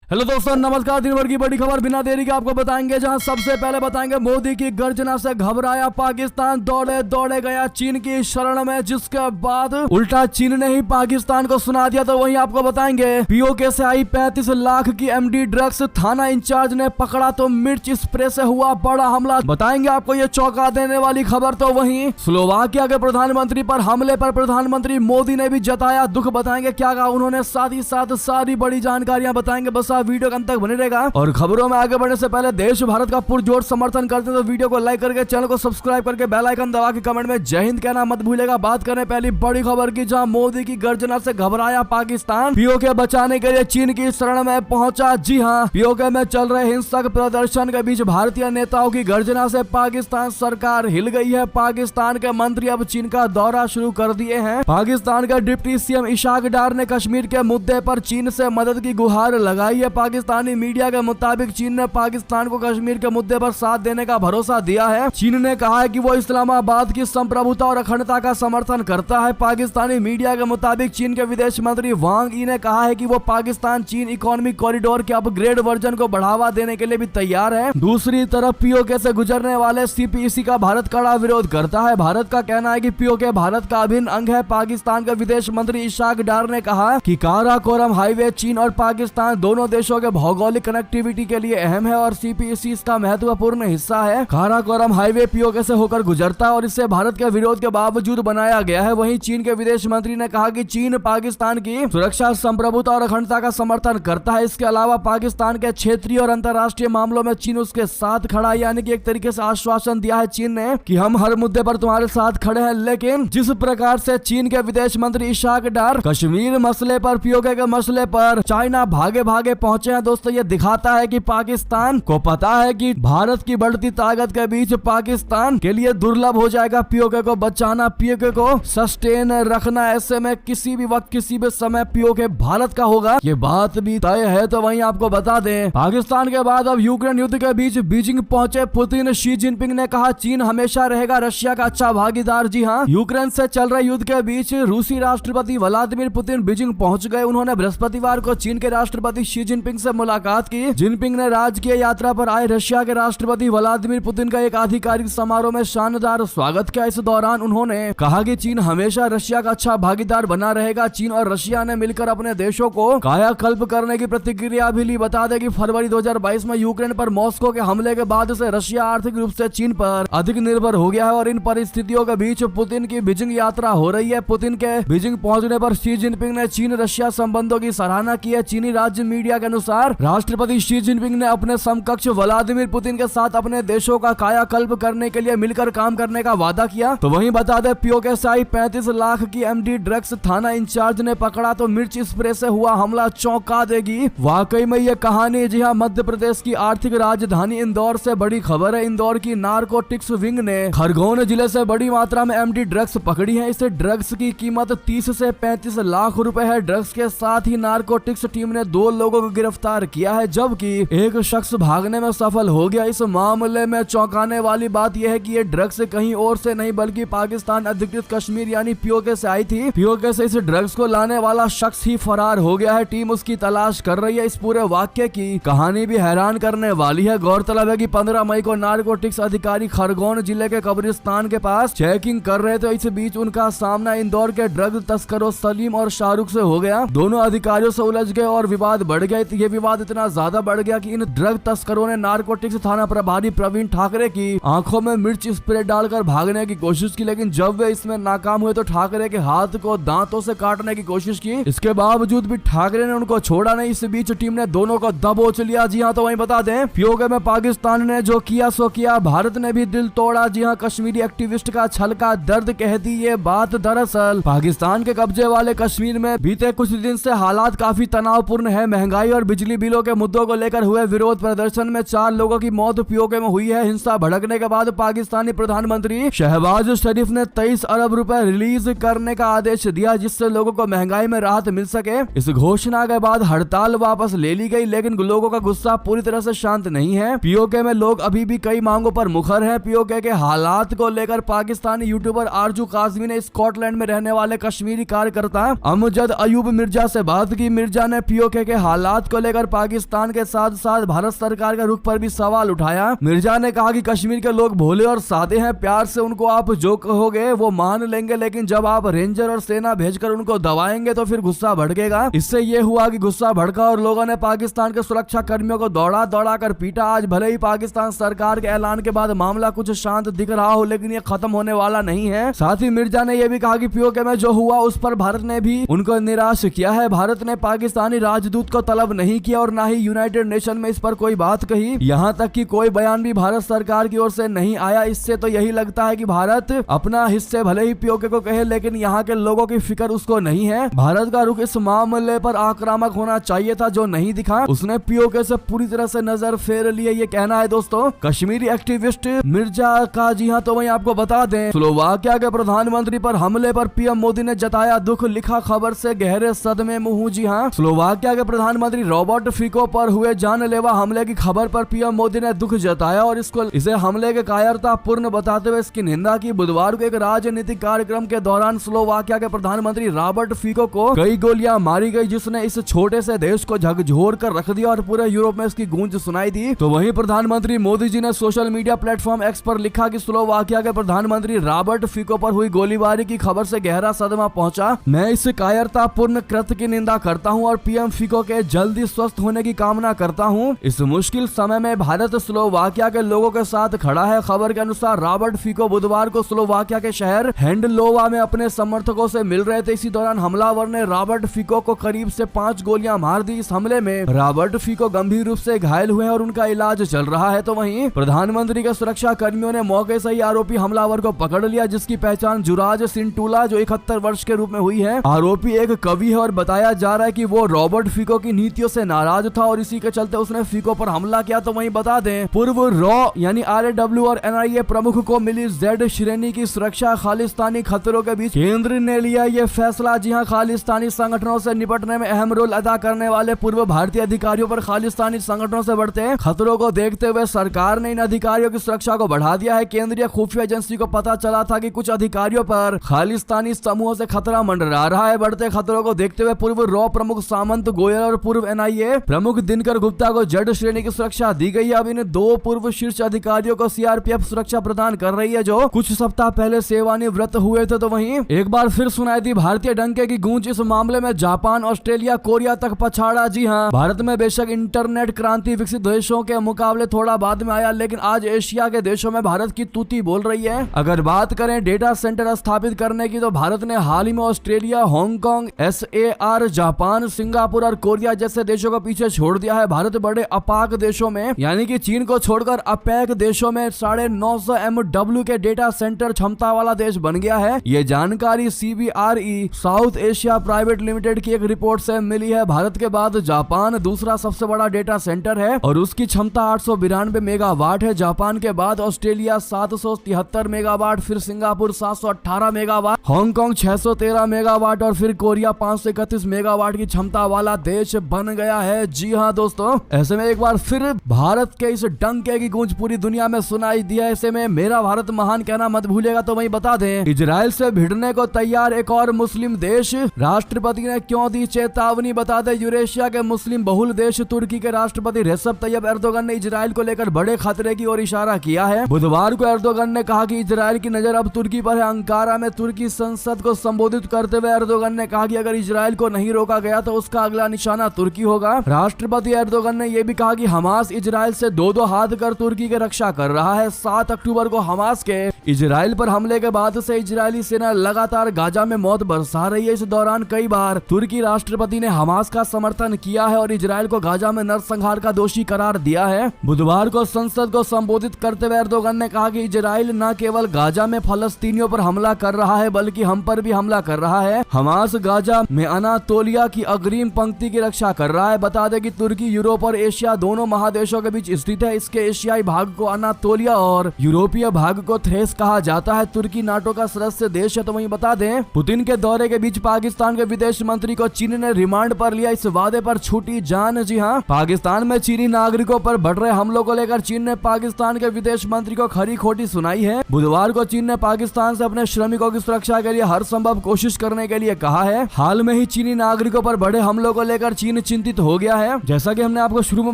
Hello दोस्तों, नमस्कार। दिन भर की बड़ी खबर बिना देरी के आपको बताएंगे, जहां सबसे पहले बताएंगे मोदी की गर्जना से घबराया पाकिस्तान, दौड़े दौड़े गया चीन की शरण में, जिसके बाद उल्टा चीन ने ही पाकिस्तान को सुना दिया। तो वहीं आपको बताएंगे पीओके से आई 35 लाख की एमडी ड्रग्स, थाना इंचार्ज ने पकड़ा तो मिर्च स्प्रे से हुआ बड़ा हमला। बताएंगे आपको ये चौंका देने वाली खबर। तो वहीं स्लोवाकिया के प्रधानमंत्री पर हमले पर प्रधानमंत्री मोदी ने भी जताया दुख। बताएंगे क्या कहा उन्होंने, साथ ही साथ सारी बड़ी जानकारियां बताएंगे। बस वीडियो के अंत तक बने रहेगा। और खबरों में आगे बढ़ने से पहले देश भारत का पुरजोर समर्थन करते हैं तो वीडियो को लाइक करके चैनल को सब्सक्राइब करके बेल आइकन दबा के कमेंट में जय हिंद कहना मत भूलेगा। बात करें पहली बड़ी खबर की, जहां मोदी की गर्जना से घबराया पाकिस्तान, पीओके बचाने के लिए चीन की शरण में पहुंचा। जी हां, पीओके में चल रहे हिंसक प्रदर्शन के बीच भारतीय नेताओं की गर्जना से पाकिस्तान सरकार हिल गई है। पाकिस्तान के मंत्री अब चीन का दौरा शुरू कर दिए हैं। पाकिस्तान के डिप्टी सीएम इशाक डार ने कश्मीर के मुद्दे पर चीन से मदद की गुहार लगाई है। पाकिस्तानी मीडिया के मुताबिक चीन ने पाकिस्तान को कश्मीर के मुद्दे पर साथ देने का भरोसा दिया है। चीन ने कहा है कि वो इस्लामाबाद की संप्रभुता और अखंडता का समर्थन करता है। पाकिस्तानी मीडिया के मुताबिक चीन के विदेश मंत्री वांग यी ने कहा है कि वो पाकिस्तान चीन इकोनॉमिक कॉरिडोर के अपग्रेड वर्जन को बढ़ावा देने के लिए भी तैयार है। दूसरी तरफ पीओके से गुजरने वाले सीपीईसी का भारत कड़ा विरोध करता है। भारत का कहना है कि पीओके भारत का अभिन्न अंग है। पाकिस्तान के विदेश मंत्री इशाक डार ने कहा कि काराकोरम हाईवे चीन और पाकिस्तान दोनों देशों के भौगोलिक कनेक्टिविटी के लिए अहम है और सीपीईसी इसका महत्वपूर्ण हिस्सा है। काराकोरम हाईवे पीओके से होकर गुजरता है और इसे भारत के विरोध के बावजूद बनाया गया है। वहीं चीन के विदेश मंत्री ने कहा कि चीन पाकिस्तान की सुरक्षा, संप्रभुता और अखंडता का समर्थन करता है। इसके अलावा पाकिस्तान के क्षेत्रीय और अंतर्राष्ट्रीय मामलों में चीन उसके साथ खड़ा है, यानी कि एक तरीके से आश्वासन दिया है चीन ने कि हम हर मुद्दे पर तुम्हारे साथ खड़े हैं। लेकिन जिस प्रकार से चीन के विदेश मंत्री इशाक डार कश्मीर मसले पर, पीओके के मसले पर चाइना भागे भागे पहुंचे हैं, दोस्तों ये दिखाता है कि पाकिस्तान को पता है कि भारत की बढ़ती ताकत के बीच पाकिस्तान के लिए दुर्लभ हो जाएगा पीओके को बचाना, पीओके को सस्टेन रखना। ऐसे में किसी भी वक्त किसी भी समय पीओके भारत का होगा, ये बात भी तय है। तो वहीं आपको बता दें, पाकिस्तान के बाद अब यूक्रेन युद्ध के बीच बीजिंग पहुंचे पुतिन। शी जिनपिंग ने कहा चीन हमेशा रहेगा रशिया का अच्छा भागीदार। जी हां, यूक्रेन से चल रहे युद्ध के बीच रूसी राष्ट्रपति व्लादिमीर पुतिन बीजिंग पहुंच गए। उन्होंने बृहस्पतिवार को चीन के राष्ट्रपति शी जिनपिंग से मुलाकात की। जिनपिंग ने राजकीय यात्रा पर आए रशिया के राष्ट्रपति व्लादिमीर पुतिन का एक आधिकारिक समारोह में शानदार स्वागत किया। इस दौरान उन्होंने कहा कि चीन हमेशा रशिया का अच्छा भागीदार बना रहेगा। चीन और रशिया ने मिलकर अपने देशों को कायाकल्प करने की प्रतिक्रिया भी ली। बता दें कि फरवरी 2022 में यूक्रेन पर मॉस्को के हमले के बाद से रशिया आर्थिक रूप से चीन पर अधिक निर्भर हो गया है और इन परिस्थितियों के बीच पुतिन की बीजिंग यात्रा हो रही है। पुतिन के बीजिंग पहुंचने पर शी जिनपिंग ने चीन रशिया संबंधों की सराहना की है। चीनी राज्य मीडिया के अनुसार राष्ट्रपति शी जिनपिंग ने अपने समकक्ष व्लादिमीर पुतिन के साथ अपने देशों का कायाकल्प करने के लिए मिलकर काम करने का वादा किया। तो वहीं बता दें, पीओके से आई 35 लाख की एमडी ड्रग्स, थाना इंचार्ज ने पकड़ा तो मिर्च स्प्रे से हुआ हमला चौंका देगी। वाकई में ये कहानी, जी हां, मध्य प्रदेश की आर्थिक राजधानी इंदौर से बड़ी खबर है। इंदौर की नारकोटिक्स विंग ने खरगोन जिले से बड़ी मात्रा में एमडी ड्रग्स पकड़ी है। इस ड्रग्स की कीमत 30 से 35 लाख रुपए है। ड्रग्स के साथ ही नारकोटिक्स टीम ने 2 लोगों को गिरफ्तार किया है, जबकि एक शख्स भागने में सफल हो गया। इस मामले में चौंकाने वाली बात यह है कि ये ड्रग्स कहीं और से नहीं बल्कि पाकिस्तान अधिकृत कश्मीर यानी पीओके से आई थी। पीओके से इस ड्रग्स को लाने वाला शख्स ही फरार हो गया है। टीम उसकी तलाश कर रही है। इस पूरे वाक्य की कहानी भी हैरान करने वाली है। गौरतलब है कि 15 मई को नारकोटिक्स अधिकारी खरगोन जिले के कब्रिस्तान के पास चेकिंग कर रहे थे। इस बीच उनका सामना इंदौर के ड्रग तस्करों सलीम और शाहरुख से हो गया। दोनों अधिकारियों से उलझ गए और विवाद बढ़ गया। ये विवाद इतना ज्यादा बढ़ गया कि इन ड्रग तस्करों ने नारकोटिक्स थाना प्रभारी प्रवीण ठाकरे की आंखों में मिर्च स्प्रे डालकर भागने की कोशिश की, लेकिन जब वे इसमें नाकाम हुए तो ठाकरे के हाथ को दांतों से काटने की कोशिश की। इसके बावजूद भी ठाकरे ने उनको छोड़ा नहीं। इस बीच टीम ने दोनों को दबोच लिया। जी हां, तो वहीं बता दें, पीओके में पाकिस्तान ने जो किया सो किया, भारत ने भी दिल तोड़ा। जी हां, कश्मीरी एक्टिविस्ट का छल का दर्द कहती ये बात। दरअसल पाकिस्तान के कब्जे वाले कश्मीर में बीते कुछ दिन से हालात काफी तनावपूर्ण है। महंगाई और बिजली बिलों के मुद्दों को लेकर हुए विरोध प्रदर्शन में 4 लोगों की मौत पीओके में हुई है। हिंसा भड़कने के बाद पाकिस्तानी प्रधानमंत्री शहबाज शरीफ ने 23 अरब रुपए रिलीज करने का आदेश दिया, जिससे लोगों को महंगाई में राहत मिल सके। इस घोषणा के बाद हड़ताल वापस ले ली गई, लेकिन लोगों का गुस्सा पूरी तरह से शांत नहीं है। पीओके में लोग अभी भी कई मांगों पर मुखर हैं। पीओके के हालात को लेकर पाकिस्तानी यूट्यूबर आरजू काजमी ने स्कॉटलैंड में रहने वाले कश्मीरी कार्यकर्ता अमजद अयूब मिर्जा से बात की। मिर्जा ने पीओके के हालात बात को लेकर पाकिस्तान के साथ साथ भारत सरकार के रुख पर भी सवाल उठाया। मिर्जा ने कहा कि कश्मीर के लोग भोले और सादे हैं, प्यार से उनको आप जो कहोगे वो मान लेंगे, लेकिन जब आप रेंजर और सेना भेजकर उनको दबाएंगे तो फिर गुस्सा भड़केगा। इससे ये हुआ कि गुस्सा भड़का और लोगों ने पाकिस्तान के सुरक्षा कर्मियों को दौड़ा दौड़ा कर पीटा। आज भले ही पाकिस्तान सरकार के ऐलान के बाद मामला कुछ शांत दिख रहा हो, लेकिन ये खत्म होने वाला नहीं है। साथ ही मिर्जा ने यह भी कहा कि पीओके में जो हुआ उस पर भारत ने भी उनको निराश किया है। भारत ने पाकिस्तानी राजदूत को तलब नहीं किया और ना ही यूनाइटेड नेशन में इस पर कोई बात कही। यहाँ तक कि कोई बयान भी भारत सरकार की ओर से नहीं आया। इससे तो यही लगता है कि भारत अपना हिस्से भले ही पीओके को कहे, लेकिन यहाँ के लोगों की फिक्र उसको नहीं है। भारत का रुख इस मामले पर आक्रामक होना चाहिए था, जो नहीं दिखा। उसने पीओके से पूरी तरह से नजर फेर लिए, ये कहना है दोस्तों कश्मीरी एक्टिविस्ट मिर्जा का। जी हाँ, तो वहीं आपको बता दें स्लोवाकिया के प्रधानमंत्री पर हमले पर पीएम मोदी ने जताया दुख, लिखा खबर से गहरे सदमे में हूं। जी हाँ, स्लोवाकिया के प्रधानमंत्री रॉबर्ट फिको पर हुए जानलेवा हमले की खबर पर पीएम मोदी ने दुख जताया और इसे हमले के कायरतापूर्ण बताते हुए इसकी निंदा की। बुधवार को एक राजनीतिक कार्यक्रम के दौरान स्लोवाकिया के प्रधानमंत्री रॉबर्ट फिको को कई गोलियां मारी गई, जिसने इस छोटे से देश को झकझोर कर रख दिया और पूरे यूरोप में इसकी गूंज सुनाई दी। तो वहीं प्रधानमंत्री मोदी जी ने सोशल मीडिया प्लेटफॉर्म एक्स पर लिखा कि स्लोवाकिया के प्रधानमंत्री रॉबर्ट फिको पर हुई गोलीबारी की खबर से गहरा सदमा पहुंचा। मैं इस कायरतापूर्ण कृत्य की निंदा करता हूं और पीएम फिको के जल्दी स्वस्थ होने की कामना करता हूं। इस मुश्किल समय में भारत स्लोवाकिया के लोगों के साथ खड़ा है। खबर के अनुसार रॉबर्ट फिको बुधवार को स्लोवाकिया के शहर हैंडलोवा में अपने समर्थकों से मिल रहे थे। इसी दौरान हमलावर ने रॉबर्ट फिको को करीब से 5 गोलियां मार दी। इस हमले में रॉबर्ट फिको गंभीर रूप से घायल हुए हैं और उनका इलाज चल रहा है। तो वहीं प्रधानमंत्री के सुरक्षा कर्मियों ने मौके से ही आरोपी हमलावर को पकड़ लिया, जिसकी पहचान जुराज सिंटूला जो 71 वर्ष के रूप में हुई है। आरोपी एक कवि है और बताया जा रहा है कि वो रॉबर्ट फिको की नीतियों से नाराज था और इसी के चलते उसने फिको पर हमला किया। तो वहीं बता दें पूर्व रॉ यानी RAW और NIA प्रमुख को मिली Z श्रेणी की सुरक्षा। खालिस्तानी खतरों के बीच केंद्र ने लिया ये फैसला। जी हां, खालिस्तानी संगठनों से निपटने में अहम रोल अदा करने वाले पूर्व भारतीय अधिकारियों पर खालिस्तानी संगठनों से बढ़ते खतरों को देखते हुए सरकार ने इन अधिकारियों की सुरक्षा को बढ़ा दिया है। केंद्रीय खुफिया एजेंसी को पता चला था कि कुछ अधिकारियों पर खालिस्तानी समूहों से खतरा मंडरा रहा है। बढ़ते खतरों को देखते हुए पूर्व रॉ प्रमुख सामंत गोयल और पूर्व NIA प्रमुख दिनकर गुप्ता को Z श्रेणी की सुरक्षा दी गई है। अब इन 2 पूर्व शीर्ष अधिकारियों को CRPF सुरक्षा प्रदान कर रही है, जो कुछ सप्ताह पहले सेवानिवृत्त हुए थे। तो वहीं एक बार फिर सुनाई दी भारतीय डंके की गूंज। इस मामले में जापान, ऑस्ट्रेलिया, कोरिया तक पछाड़ा। जी हां, भारत में बेशक इंटरनेट क्रांति विकसित देशों के मुकाबले थोड़ा बाद में आया, लेकिन आज एशिया के देशों में भारत की तूती बोल रही है। अगर बात करें डेटा सेंटर स्थापित करने की, तो भारत ने हाल ही में Australia, Hong Kong, SAR, Japan, Singapore और कोरिया जैसे देशों को पीछे छोड़ दिया है। भारत बड़े अपाक देशों में यानी कि चीन को छोड़कर अपेक देशों में 950 MW के डेटा सेंटर क्षमता वाला देश बन गया है। ये जानकारी CBRE south Asia private limited की एक रिपोर्ट से मिली है। भारत के बाद जापान दूसरा सबसे बड़ा डेटा सेंटर है और उसकी क्षमता 892 मेगावाट है। जापान के बाद ऑस्ट्रेलिया 773 मेगावाट, फिर सिंगापुर 718 मेगावाट, हांगकांग 613 मेगावाट और फिर कोरिया 531 मेगावाट की क्षमता वाला देश बन गया है। जी हाँ दोस्तों, ऐसे में एक बार फिर भारत के इस डंके की गूंज पूरी दुनिया में सुनाई दिया। ऐसे में मेरा भारत महान कहना मत भूलिएगा। तो वहीं बता दें इजराइल से भिड़ने को तैयार एक और मुस्लिम देश। राष्ट्रपति ने क्यों दी चेतावनी, बता दें यूरेशिया के मुस्लिम बहुल देश तुर्की के राष्ट्रपति रेसेप तैयब एर्दोगन ने इजराइल को लेकर बड़े खतरे की ओर इशारा किया है। बुधवार को एर्दोगन ने कहा कि इजराइल की नजर अब तुर्की पर है। अंकारा में तुर्की संसद को संबोधित करते हुए एर्दोगन ने कहा कि अगर इजराइल को नहीं रोका गया तो उसका अगला निशाना तुर्की होगा। राष्ट्रपति एर्दोगन ने यह भी कहा कि हमास इजराइल से 2-2 हाथ कर तुर्की की रक्षा कर रहा है। 7 अक्टूबर को हमास के इजराइल पर हमले के बाद से इजरायली सेना लगातार गाजा में मौत बरसा रही है। इस दौरान कई बार तुर्की राष्ट्रपति ने हमास का समर्थन किया है और इजराइल को गाजा में नरसंहार का दोषी करार दिया है। बुधवार को संसद को संबोधित करते हुए एर्दोगन ने कहा कि इजराइल न केवल गाजा में फलस्तीनियों पर हमला कर रहा है बल्कि हम पर भी हमला कर रहा है। हमास गाजा में अनातोलिया की अग्रिम पंक्ति की रक्षा कर रहा है। बता दें कि तुर्की यूरोप और एशिया दोनों महादेशों के बीच स्थित है। इसके एशियाई भाग को अनातोलिया और यूरोपीय भाग को थ्रेस कहा जाता है। तुर्की नाटो का सदस्य देश है। तो वहीं बता दें पुतिन के दौरे के बीच पाकिस्तान के विदेश मंत्री को चीन ने रिमांड पर लिया। इस वादे पर छूटी जान। जी हां, पाकिस्तान में चीनी नागरिकों पर बढ़ रहे हमलों को लेकर चीन ने पाकिस्तान के विदेश मंत्री को खरी खोटी सुनाई है। बुधवार को चीन ने पाकिस्तान से अपने श्रमिकों की सुरक्षा के लिए हर संभव कोशिश करने के लिए कहा है। हाल में ही चीनी नागरिकों पर बड़े हमलों को लेकर चीन चिंतित हो गया है। जैसा कि हमने आपको शुरू में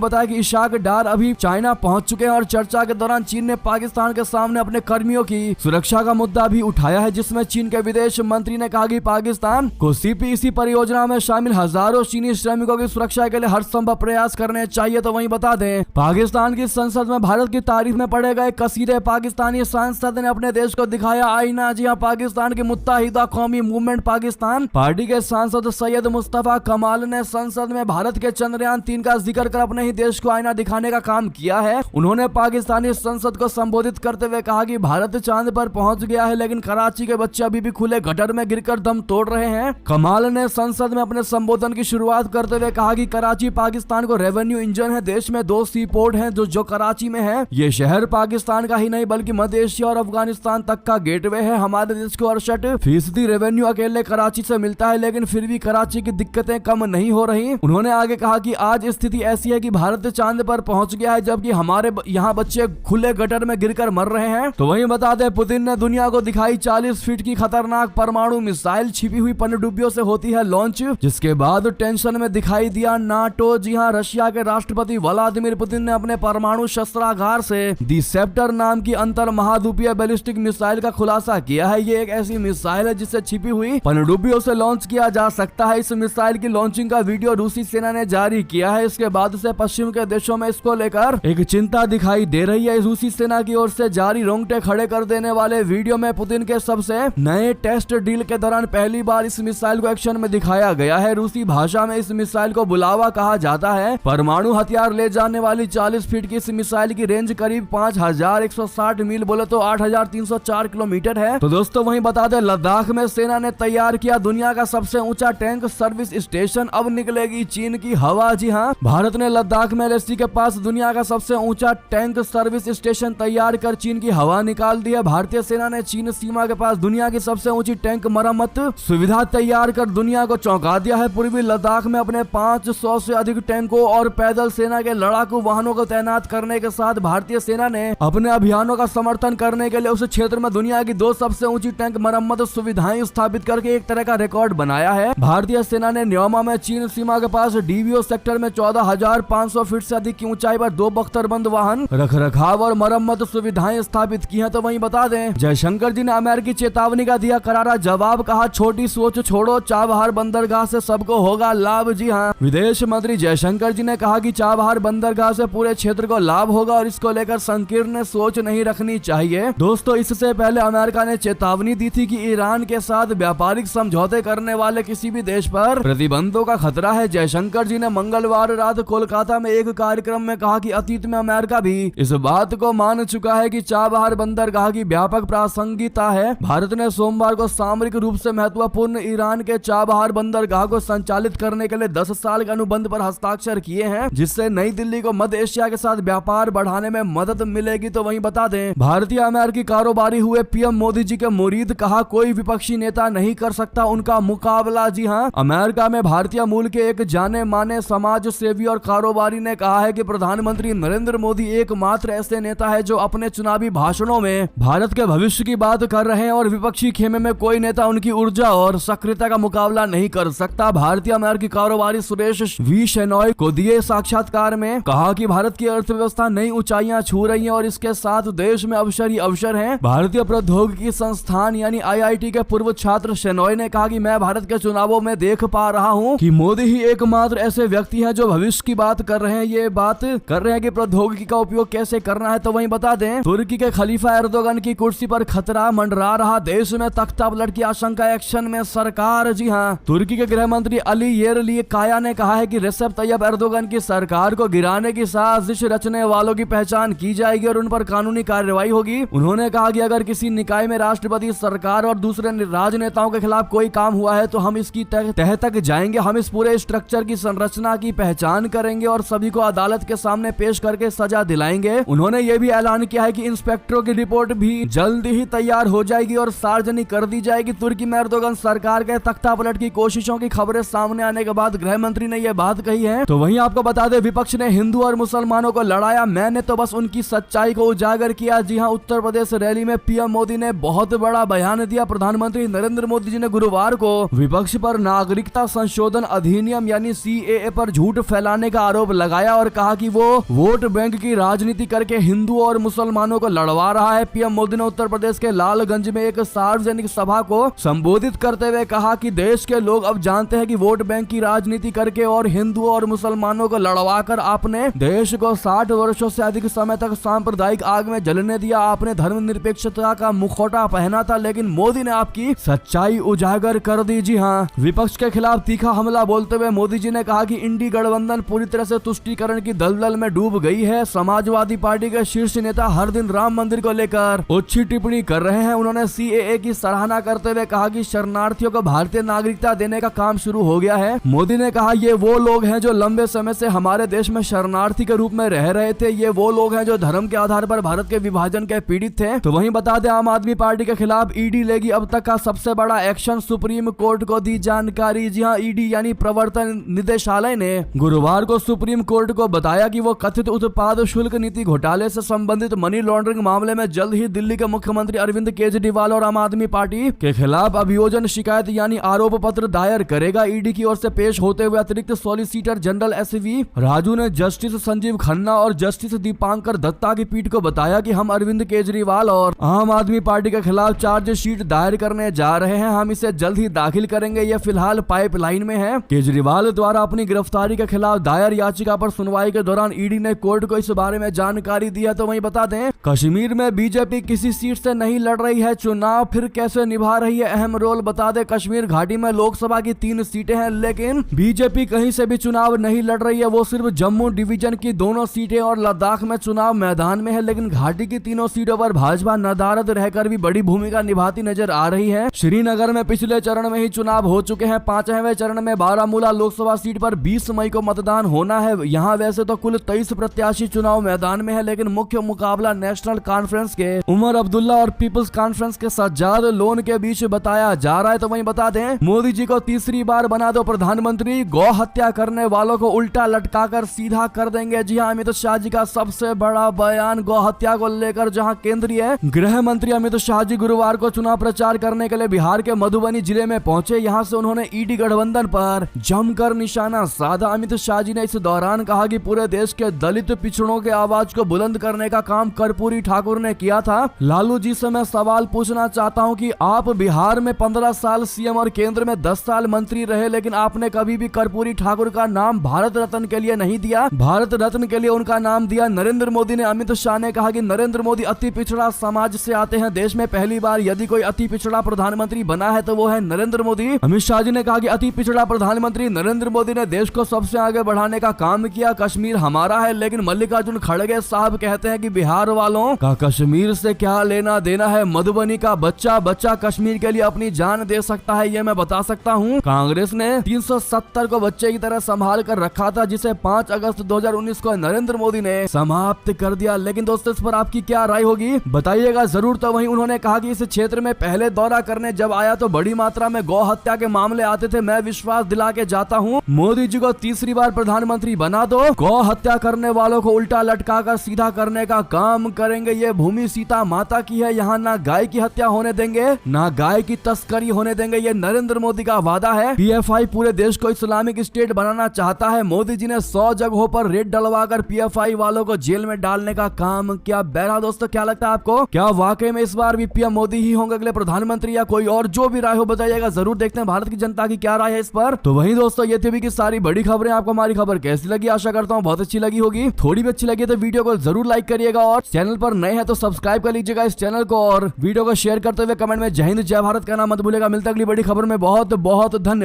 बताया कि इशाक डार अभी चाइना पहुंच चुके हैं और चर्चा के दौरान चीन ने पाकिस्तान के सामने अपने कर्मियों की सुरक्षा का मुद्दा भी उठाया है, जिसमें चीन के विदेश मंत्री ने कहा कि पाकिस्तान को सीपीईसी परियोजना में शामिल हजारों चीनी श्रमिकों की सुरक्षा के लिए हर संभव प्रयास करने चाहिए। तो वहीं बता दें, पाकिस्तान की संसद में भारत की तारीफ में पढ़े गए कसीदे पाकिस्तानी सांसद ने अपने देश को दिखाया आईना। जी हां, पाकिस्तान की मुत्तहिदा कौमी मूवमेंट पाकिस्तान पार्टी के सांसद सैयद मुस्तफा कमाल ने संसद में भारत के चंद्रयान 3 का जिक्र कर अपने ही देश को आईना दिखाने का काम किया है। उन्होंने पाकिस्तानी संसद को संबोधित करते हुए कहा कि भारत चांद पर पहुंच गया है, लेकिन कराची के बच्चे अभी भी खुले गटर में गिरकर दम तोड़ रहे हैं। कमाल ने संसद में अपने संबोधन की शुरुआत करते हुए कहा कि कराची पाकिस्तान को रेवेन्यू इंजन है। देश में 2 सी पोर्ट हैं जो कराची में है। ये शहर पाकिस्तान का ही नहीं बल्कि मध्य एशिया और अफगानिस्तान तक का गेटवे है। हमारे देश को 68% रेवेन्यू अकेले कराची से मिलता है, लेकिन फिर भी कराची की दिक्कतें कम नहीं हो रही। उन्होंने आगे कहा कि आज स्थिति ऐसी है कि भारत चांद पर पहुंच गया है, जबकि हमारे यहाँ बच्चे खुले गटर में गिरकर मर रहे हैं। तो वहीं बता दें, पुतिन ने दुनिया को दिखाई 40 फीट की खतरनाक परमाणु मिसाइल छिपी हुई पनडुब्बियों से होती है लॉन्च, जिसके बाद टेंशन में दिखाई दिया नाटो। जी हां, रशिया के राष्ट्रपति व्लादिमीर पुतिन ने अपने परमाणु शस्त्रागार से दी सेप्टर नाम की अंतर महाद्वीपीय बैलिस्टिक मिसाइल का खुलासा किया है। ये एक ऐसी मिसाइल है जिसे छिपी हुई पनडुब्बियों से लॉन्च किया जा सकता है। इस मिसाइल की लॉन्चिंग का वीडियो रूसी सेना ने जारी किया है। इसके बाद से पश्चिम के देशों में इसको लेकर एक चिंता दिखाई दे रही है। रूसी सेना की ओर से जारी रोंगटे खड़े कर देने वाले वीडियो में पुतिन के सबसे नए टेस्ट डील के दौरान पहली बार इस मिसाइल को एक्शन में दिखाया गया है। रूसी भाषा में इस मिसाइल को बुलावा कहा जाता है। परमाणु हथियार ले जाने वाली 40 फीट की इस मिसाइल की रेंज करीब 5160 मील, बोले तो 8304 किलोमीटर है। तो दोस्तों वहीं बता दें, लद्दाख में सेना ने तैयार किया दुनिया का सबसे ऊंचा टैंक सर्विस स्टेशन। अब निकलेगी चीन की हवा। जी हां, भारत ने लद्दाख में LAC के पास दुनिया का सबसे ऊंचा टैंक सर्विस स्टेशन तैयार कर चीन की हवा निकाल दी है। भारतीय सेना ने चीन सीमा के पास दुनिया की सबसे ऊंची टैंक मरम्मत सुविधा तैयार कर दुनिया को चौंका दिया है। पूर्वी लद्दाख में अपने 500 से अधिक टैंकों और पैदल सेना के लड़ाकू वाहनों को तैनात करने के साथ भारतीय सेना ने अपने अभियानों का समर्थन करने के लिए उस क्षेत्र में दुनिया की 2 सबसे ऊंची टैंक मरम्मत सुविधाएं स्थापित करके एक तरह का रिकॉर्ड बनाया है। भारतीय सेना ने न्योमा में चीन सीमा के पास DVO सेक्टर में 14,500 फीट से अधिक की ऊंचाई पर 2 बख्तरबंद वाहन रखरखाव और मरम्मत सुविधाएं स्थापित की हैं। तो वहीं बता दें, जयशंकर जी ने अमेरिकी चेतावनी का दिया करारा जवाब। कहा, छोटी सोच छोड़ो, चाबहार बंदरगाह से सबको होगा लाभ। जी हां, विदेश मंत्री जयशंकर जी ने कहा कि चाबहार बंदरगाह से पूरे क्षेत्र को लाभ होगा और इसको लेकर संकीर्ण सोच नहीं रखनी चाहिए। दोस्तों, इससे पहले अमेरिका ने चेतावनी दी थी कि ईरान के साथ व्यापारिक समझौते करने वाले किसी भी देश पर प्रतिबंधों का खतरा है। जयशंकर जी ने मंगलवार रात कोलकाता में एक कार्यक्रम में कहा कि अतीत में अमेरिका भी इस बात को मान चुका है कि चाबहार बंदरगाह की व्यापक प्रासंगिकता है। भारत ने सोमवार को सामरिक रूप से महत्वपूर्ण ईरान के चाबहार बंदरगाह को संचालित करने के लिए 10 साल के अनुबंध पर हस्ताक्षर किए हैं, जिससे नई दिल्ली को मध्य एशिया के साथ व्यापार बढ़ाने में मदद मिलेगी। तो वहीं बता दें, भारतीय अमेरिकी कारोबारी हुए PM मोदी जी के मुरीद। कहा, कोई विपक्षी नेता नहीं कर सकता उनका मुकाबला। जी हां, अमेरिका में भारतीय मूल के एक जाने माने समाज सेवी और कारोबारी ने कहा है कि प्रधानमंत्री नरेंद्र मोदी एकमात्र ऐसे नेता है जो अपने चुनावी भाषणों में भारत के भविष्य की बात कर रहे हैं और विपक्षी खेमे में कोई नेता उनकी ऊर्जा और सक्रियता का मुकाबला नहीं कर सकता। भारतीय अमेरिकी कारोबारी सुरेश V शेनॉय को दिए साक्षात्कार में कहा कि भारत की अर्थव्यवस्था नई ऊंचाइयां छू रही है और इसके साथ देश में अवसर ही अवसर हैं। भारतीय प्रौद्योगिकी संस्थान यानी IIT के पूर्व छात्र शेनॉय ने कहा कि मैं भारत के चुनावों में देख पा रहा हूं कि मोदी ही एकमात्र ऐसे व्यक्ति हैं जो भविष्य की बात कर रहे हैं। ये बात कर रहे हैं कि प्रौद्योगिकी का उपयोग कैसे करना है। तो वहीं बता दें, तुर्की के खलीफा एर्दोगन की कुर्सी पर खतरा मंडरा रहा। देश में तख्ता पलट की आशंका, एक्शन में सरकार। जी हां, तुर्की के गृह मंत्री अली येरलिकाया ने कहा है कि रेसेप तैयब एर्दोगन की सरकार को गिराने की साजिश रचने वालों की पहचान की जाएगी और उन पर कानूनी कार्रवाई होगी। उन्होंने कहा कि अगर किसी निकाय में राष्ट्रपति, सरकार और दूसरे राजनेताओं के खिलाफ कोई काम हुआ है तो हम इसकी तह तक जाएंगे। हम इस पूरे स्ट्रक्चर की संरचना की पहचान करेंगे और सभी को अदालत के सामने पेश करके सजा दिलाएंगे। उन्होंने ये भी ऐलान किया है कि इंस्पेक्टरों की रिपोर्ट भी जल्द ही तैयार हो जाएगी और सार्वजनिक कर दी जाएगी। तुर्की में एर्दोगन सरकार के तख्ता पलट की कोशिशों की खबरें सामने आने के बाद गृह मंत्री ने यह बात कही है। तो वहीं आपको बता दें, विपक्ष ने हिंदू और मुसलमानों को लड़ाया, मैंने तो बस उनकी सच्चाई को उजागर किया। जी हां, उत्तर प्रदेश रैली में PM मोदी ने बहुत बड़ा बयान दिया। प्रधानमंत्री नरेंद्र मोदी जी ने गुरुवार को विपक्ष पर नागरिकता संशोधन अधिनियम यानी यानी CAA पर झूठ फैलाने का आरोप लगाया और कहा कि वो वोट बैंक की राजनीति करके हिंदू और मुसलमानों को लड़वा रहा है। पीएम मोदी ने उत्तर प्रदेश के लालगंज में एक सार्वजनिक सभा को संबोधित करते हुए कहा कि देश के लोग अब जानते हैं कि वोट बैंक की राजनीति करके और हिंदू और मुसलमानों को लड़वाकर आपने देश को 60 वर्षों से अधिक समय तक सांप्रदायिक आग में जलने दिया। आपने धर्मनिरपेक्षता का मुखौटा पहना था, लेकिन मोदी ने आपकी सच्चाई उजागर कर दी। जी हाँ, विपक्ष के खिलाफ तीखा हमला बोलते हुए मोदी जी ने कहा कि इंडी गठबंधन पूरी तरह से तुष्टीकरण की दलदल में डूब गई है। समाजवादी पार्टी के शीर्ष नेता हर दिन राम मंदिर को लेकर अच्छी टिप्पणी कर रहे हैं। उन्होंने CAA की सराहना करते हुए कहा कि शरणार्थियों को भारतीय नागरिकता देने का काम शुरू हो गया है। मोदी ने कहा ये वो लोग हैं जो लंबे समय से हमारे देश में शरणार्थी के रूप में रह रहे थे। ये वो लोग हैं जो धर्म के आधार पर भारत के विभाजन के पीड़ित थे। तो वहीं बता दें, आम आदमी पार्टी के खिलाफ ईडी लेगी अब तक का सबसे बड़ा एक्शन। सुप्रीम कोर्ट को दी जानकारी। जी हाँ, ईडी यानी प्रवर्तन निदेशालय ने गुरुवार को सुप्रीम कोर्ट को बताया कि वो कथित उत्पाद शुल्क नीति घोटाले से संबंधित मनी लॉन्ड्रिंग मामले में जल्द ही दिल्ली के मुख्यमंत्री अरविंद केजरीवाल और आम आदमी पार्टी के खिलाफ अभियोजन शिकायत यानी आरोप पत्र दायर करेगा। ईडी की ओर से पेश होते हुए अतिरिक्त सॉलिसिटर जनरल SV राजू ने जस्टिस संजीव खन्ना और जस्टिस दीपांकर दत्ता की पीठ को बताया कि हम अरविंद केजरीवाल और आम आदमी पार्टी के खिलाफ चार्जशीट दायर करने जा रहे हैं। हम इसे जल्द ही दाखिल करेंगे। यह फिलहाल पाइपलाइन में है। केजरीवाल द्वारा अपनी गिरफ्तारी के खिलाफ दायर याचिका पर सुनवाई के दौरान ईडी ने कोर्ट को इस बारे में जानकारी दी है। तो वहीं बता दें, कश्मीर में बीजेपी किसी सीट से नहीं लड़ रही है चुनाव, फिर कैसे निभा रही है अहम रोल। बता दें, कश्मीर घाटी में लोकसभा की 3 सीटें हैं, लेकिन बीजेपी कहीं से भी चुनाव नहीं लड़ रही है। वो सिर्फ जम्मू डिवीजन की 2 सीटें और लद्दाख में चुनाव मैदान में है, लेकिन घाटी की 3 सीटों पर भाजपा नदारद रहकर भी बड़ी भूमिका निभाती नजर आ रही है। श्रीनगर में पिछले चरण में ही चुनाव हो चुके हैं। 5वें चरण में बारामूला लोकसभा सीट पर 20 मई को मतदान होना है। यहाँ वैसे तो कुल 23 प्रत्याशी चुनाव मैदान में है, लेकिन मुख्य मुकाबला नेशनल कॉन्फ्रेंस के उमर अब्दुल्ला और पीपल्स कॉन्फ्रेंस के सज्जाद लोन के बीच बताया जा रहा है। तो वहीं बता दें, मोदी जी को तीसरी बार बना दो प्रधानमंत्री, गौ हत्या करने वालों को उल्टा लटकाकर सीधा कर देंगे। जी हाँ, अमित शाह जी का सबसे बड़ा बयान गौ हत्या को लेकर, जहां केंद्रीय गृह मंत्री अमित शाह जी गुरुवार को चुनाव प्रचार करने के लिए बिहार के मधुबनी जिले में पहुंचे। यहां से उन्होंने ईडी गठबंधन पर जमकर निशाना साधा। अमित शाह जी ने इस दौरान कहा कि पूरे देश के दलित पिछड़ों के आवाज को बुलंद करने का काम कर्पूरी ठाकुर ने किया था। लालू जी से मैं सवाल पूछना चाहता हूं कि आप बिहार में 15 साल सीएम और केंद्र में 10 साल मंत्री रहे, लेकिन आपने कभी भी कर्पूरी ठाकुर का नाम भारत रत्न के लिए नहीं दिया। भारत रत्न के लिए उनका नाम दिया नरेंद्र मोदी ने। अमित शाह ने कहा कि नरेंद्र मोदी अति पिछड़ा समाज से आते हैं। देश में पहली बार यदि कोई अति पिछड़ा प्रधानमंत्री बना है तो वो है नरेंद्र मोदी। अमित शाह जी ने कहा कि अति पिछड़ा प्रधानमंत्री नरेंद्र मोदी ने देश को सबसे आगे बढ़ाने का काम किया। कश्मीर हमारा है, लेकिन मल्लिकार्जुन खड़गे साहब कहते हैं कि बिहार वालों का कश्मीर से क्या लेना देना है। मधुबनी का बच्चा कश्मीर के लिए अपनी जान दे सकता है, ये मैं बता सकता हूँ। कांग्रेस ने 370 को बच्चे की तरह संभाल कर रखा था, जिसे 5 अगस्त 2019 को नरेंद्र मोदी ने समाप्त कर दिया। लेकिन दोस्तों, इस पर आपकी क्या राय होगी बताइएगा जरूर। तो वहीं उन्होंने कहा कि इस क्षेत्र में पहले दौरा करने जब आया तो बड़ी मात्रा में गौ हत्या के मामले आते थे। मैं विश्वास दिला के जाता हूँ, मोदी जी को तीसरी बार प्रधानमंत्री बना दो। गौ हत्या करने वालों को उल्टा लटका कर सीधा करने का काम करेंगे। ये भूमि सीता माता की है, यहाँ ना गाय की हत्या होने देंगे ना गाय की तस्करी होने देंगे। ये नरेंद्र मोदी का वादा है। PFI पूरे देश को इस्लामिक स्टेट बनाना चाहता है। मोदी जी ने 100 जगहों पर रेड डलवाकर PFI वालों को जेल में डालने का काम किया। बहरहाल दोस्तों, क्या लगता है आपको, क्या वाकई में इस बार भी पीएम मोदी ही होंगे अगले प्रधानमंत्री या कोई और? जो भी राय हो बताइएगा जरूर। देखते हैं भारत की जनता की क्या राय है इस पर। तो वहीं दोस्तों, ये थी की सारी बड़ी खबरें। आपको हमारी खबर कैसी लगी? आशा करता हूँ बहुत अच्छी लगी होगी। थोड़ी भी अच्छी लगी तो वीडियो को जरूर लाइक करिएगा, और चैनल पर नए हैं तो सब्सक्राइब कर लीजिएगा इस चैनल को, और वीडियो को शेयर करते हुए कमेंट में जय हिंद जय भारत कहना मत भूलेगा। मिलता अगली बड़ी खबर में। बहुत बहुत धन्यवाद।